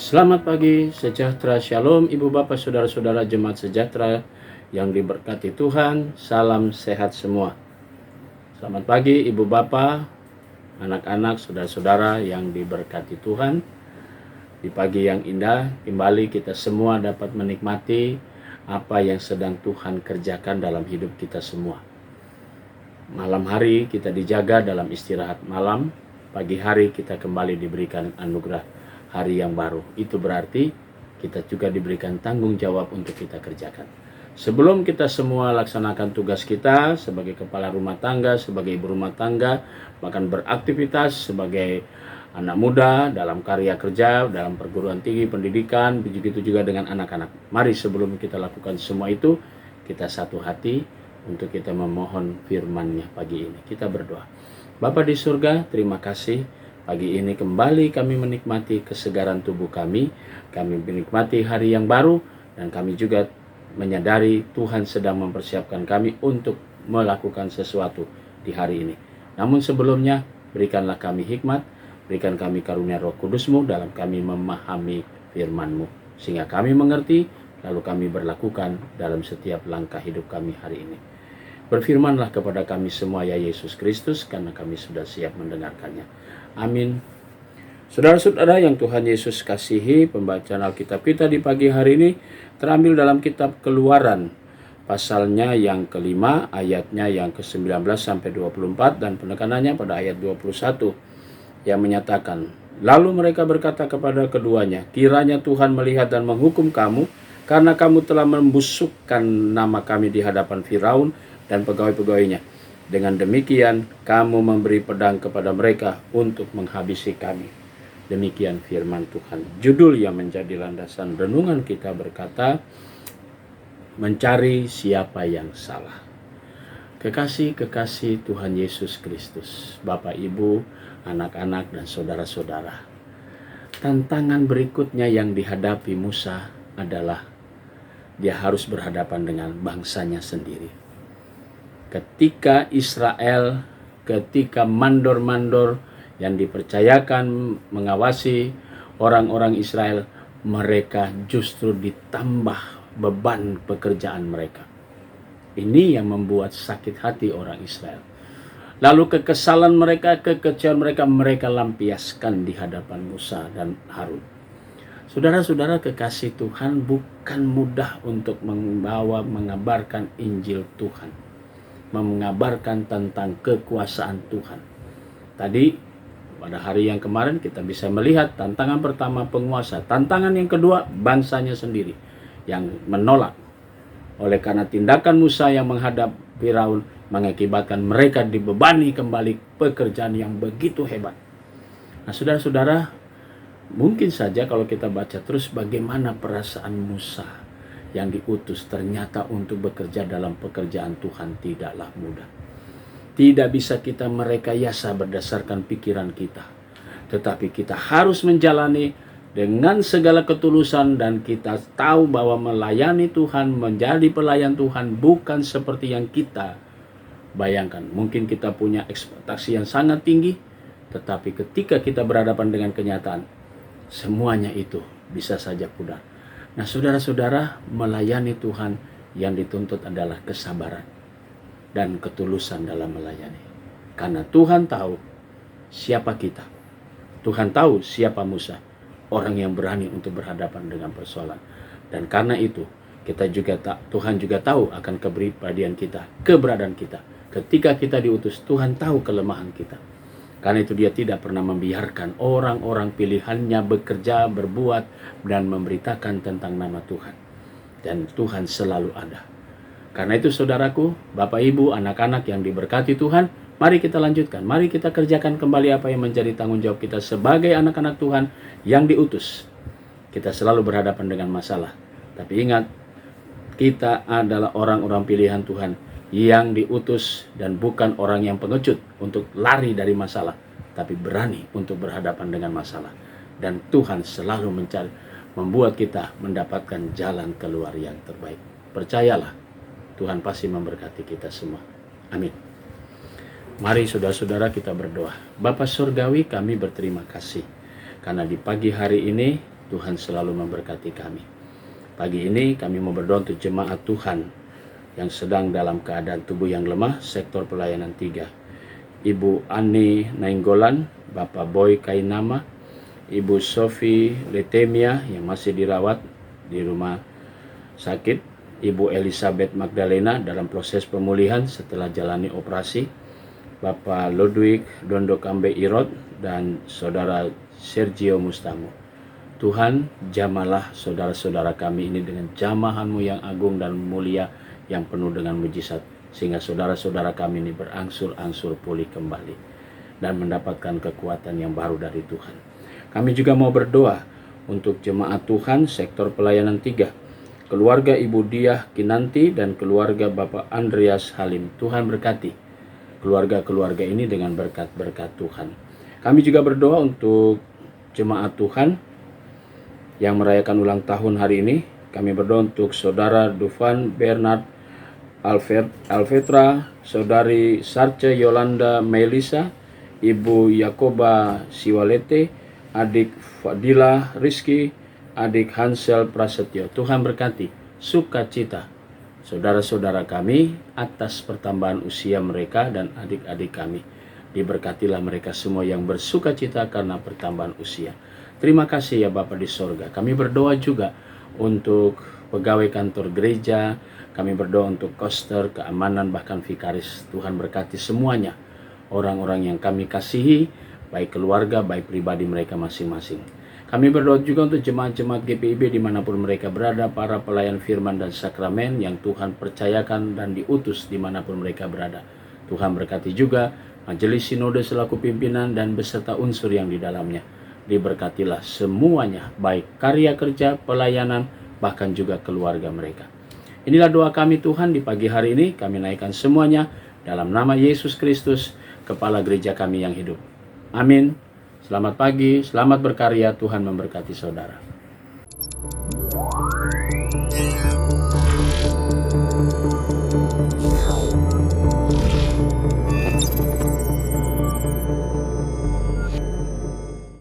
Selamat pagi, sejahtera, shalom, ibu bapak, saudara-saudara jemaat sejahtera yang diberkati Tuhan. Salam sehat semua. Selamat pagi ibu bapak, anak-anak, saudara-saudara yang diberkati Tuhan. Di pagi yang indah, kembali kita semua dapat menikmati apa yang sedang Tuhan kerjakan dalam hidup kita semua. Malam hari kita dijaga dalam istirahat malam, pagi hari kita kembali diberikan anugerah hari yang baru. Itu berarti kita juga diberikan tanggung jawab untuk kita kerjakan. Sebelum kita semua laksanakan tugas kita sebagai kepala rumah tangga, sebagai ibu rumah tangga, bahkan beraktivitas sebagai anak muda dalam karya kerja, dalam perguruan tinggi, pendidikan, begitu juga dengan anak-anak. Mari sebelum kita lakukan semua itu, kita satu hati untuk kita memohon firman-Nya pagi ini. Kita berdoa. Bapa di surga, terima kasih. Pagi ini kembali kami menikmati kesegaran tubuh kami menikmati hari yang baru, dan kami juga menyadari Tuhan sedang mempersiapkan kami untuk melakukan sesuatu di hari ini. Namun sebelumnya, berikanlah kami hikmat, berikan kami karunia Roh Kudus-Mu dalam kami memahami firman-Mu, sehingga kami mengerti, lalu kami berlakukan dalam setiap langkah hidup kami hari ini. Berfirmanlah kepada kami semua ya Yesus Kristus, karena kami sudah siap mendengarkannya. Amin. Saudara-saudara yang Tuhan Yesus kasihi, pembacaan Alkitab kita di pagi hari ini terambil dalam kitab Keluaran, pasalnya yang kelima, ayatnya yang ke-19 sampai 24, dan penekanannya pada ayat 21 yang menyatakan, lalu mereka berkata kepada keduanya, kiranya Tuhan melihat dan menghukum kamu, karena kamu telah membusukkan nama kami di hadapan Firaun dan pegawai-pegawainya. Dengan demikian, kamu memberi pedang kepada mereka untuk menghabisi kami. Demikian firman Tuhan. Judul yang menjadi landasan renungan kita berkata, mencari siapa yang salah. Kekasih-kekasih Tuhan Yesus Kristus, Bapak, Ibu, anak-anak, dan saudara-saudara. Tantangan berikutnya yang dihadapi Musa adalah dia harus berhadapan dengan bangsanya sendiri. Ketika Israel, ketika mandor-mandor yang dipercayakan mengawasi orang-orang Israel, mereka justru ditambah beban pekerjaan mereka. Ini yang membuat sakit hati orang Israel. Lalu kekesalan mereka, kekecewaan mereka, mereka lampiaskan di hadapan Musa dan Harun. Saudara-saudara kekasih Tuhan, bukan mudah untuk mengabarkan Injil Tuhan, mengabarkan tentang kekuasaan Tuhan. Tadi pada hari yang kemarin kita bisa melihat tantangan pertama penguasa, tantangan yang kedua bangsanya sendiri yang menolak. Oleh karena tindakan Musa yang menghadap Firaun mengakibatkan mereka dibebani kembali pekerjaan yang begitu hebat. Nah, saudara-saudara, mungkin saja kalau kita baca terus bagaimana perasaan Musa yang diutus ternyata untuk bekerja dalam pekerjaan Tuhan tidaklah mudah. Tidak bisa kita merekayasa berdasarkan pikiran kita, tetapi kita harus menjalani dengan segala ketulusan, dan kita tahu bahwa melayani Tuhan, menjadi pelayan Tuhan bukan seperti yang kita bayangkan. Mungkin kita punya ekspektasi yang sangat tinggi, tetapi ketika kita berhadapan dengan kenyataan, semuanya itu bisa saja pudar. Nah, saudara-saudara, melayani Tuhan yang dituntut adalah kesabaran dan ketulusan dalam melayani. Karena Tuhan tahu siapa kita. Tuhan tahu siapa Musa, orang yang berani untuk berhadapan dengan persoalan. Dan karena itu, Tuhan juga tahu akan kepribadian kita, keberadaan kita. Ketika kita diutus, Tuhan tahu kelemahan kita. Karena itu dia tidak pernah membiarkan orang-orang pilihannya bekerja, berbuat, dan memberitakan tentang nama Tuhan. Dan Tuhan selalu ada. Karena itu saudaraku, Bapak, Ibu, anak-anak yang diberkati Tuhan, mari kita lanjutkan. Mari kita kerjakan kembali apa yang menjadi tanggung jawab kita sebagai anak-anak Tuhan yang diutus. Kita selalu berhadapan dengan masalah. Tapi ingat, kita adalah orang-orang pilihan Tuhan yang diutus, dan bukan orang yang pengecut untuk lari dari masalah, tapi berani untuk berhadapan dengan masalah. Dan Tuhan selalu membuat kita mendapatkan jalan keluar yang terbaik. Percayalah, Tuhan pasti memberkati kita semua. Amin. Mari saudara-saudara kita berdoa. Bapa Surgawi, kami berterima kasih karena di pagi hari ini Tuhan selalu memberkati kami. Pagi ini kami mau berdoa untuk jemaat Tuhan yang sedang dalam keadaan tubuh yang lemah, sektor pelayanan 3. Ibu Ani Nainggolan, Bapak Boy Kainama, Ibu Sofi Letemia yang masih dirawat di rumah sakit, Ibu Elizabeth Magdalena dalam proses pemulihan setelah jalani operasi, Bapak Ludwig Dondo Kambe Irot, dan Saudara Sergio Mustamu. Tuhan, jamalah saudara-saudara kami ini dengan jamahan-Mu yang agung dan mulia yang penuh dengan mujizat, sehingga saudara-saudara kami ini berangsur-angsur pulih kembali dan mendapatkan kekuatan yang baru dari Tuhan. Kami juga mau berdoa untuk jemaat Tuhan sektor pelayanan 3, keluarga Ibu Diah Kinanti dan keluarga Bapak Andreas Halim. Tuhan berkati keluarga-keluarga ini dengan berkat-berkat Tuhan. Kami juga berdoa untuk jemaat Tuhan yang merayakan ulang tahun hari ini. Kami berdoa untuk Saudara Dufan Bernard Alvetra, Saudari Sarce Yolanda Melisa, Ibu Yakoba Siwalete, adik Fadila Rizky, adik Hansel Prasetyo. Tuhan berkati sukacita saudara-saudara kami atas pertambahan usia mereka dan adik-adik kami. Diberkatilah mereka semua yang bersukacita karena pertambahan usia. Terima kasih ya Bapa di sorga. Kami berdoa juga untuk pegawai kantor gereja. Kami berdoa untuk koster, keamanan, bahkan vikaris. Tuhan berkati semuanya. Orang-orang yang kami kasihi, baik keluarga, baik pribadi mereka masing-masing. Kami berdoa juga untuk jemaat-jemaat GPIB dimanapun mereka berada, para pelayan firman dan sakramen yang Tuhan percayakan dan diutus dimanapun mereka berada. Tuhan berkati juga majelis sinode selaku pimpinan dan beserta unsur yang di dalamnya. Diberkatilah semuanya, baik karya kerja, pelayanan, bahkan juga keluarga mereka. Inilah doa kami Tuhan di pagi hari ini. Kami naikkan semuanya dalam nama Yesus Kristus, Kepala Gereja kami yang hidup. Amin. Selamat pagi, selamat berkarya, Tuhan memberkati saudara.